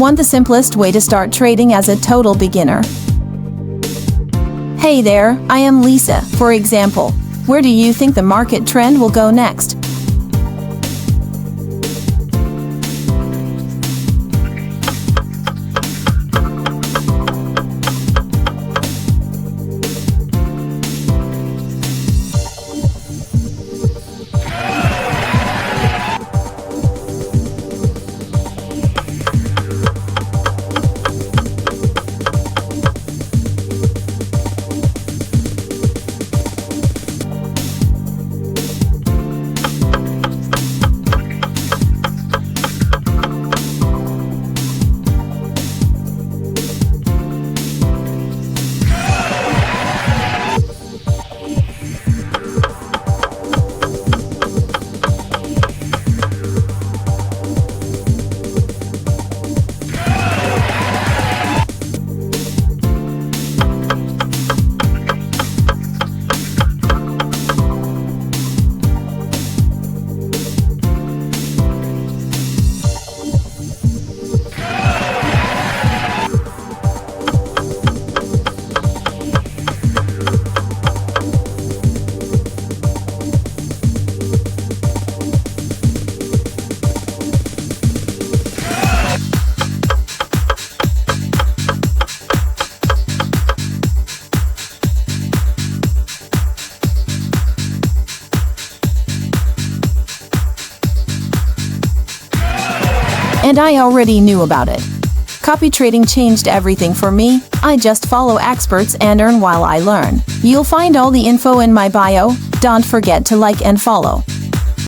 Want the simplest way to start trading as a total beginner? Hey there, I am Lisa. For example, where do you think the market trend will go next? And I already knew about it. Copy trading changed everything for me. I just follow experts and earn while I learn. You'll find all the info in my bio. Don't forget to like and follow.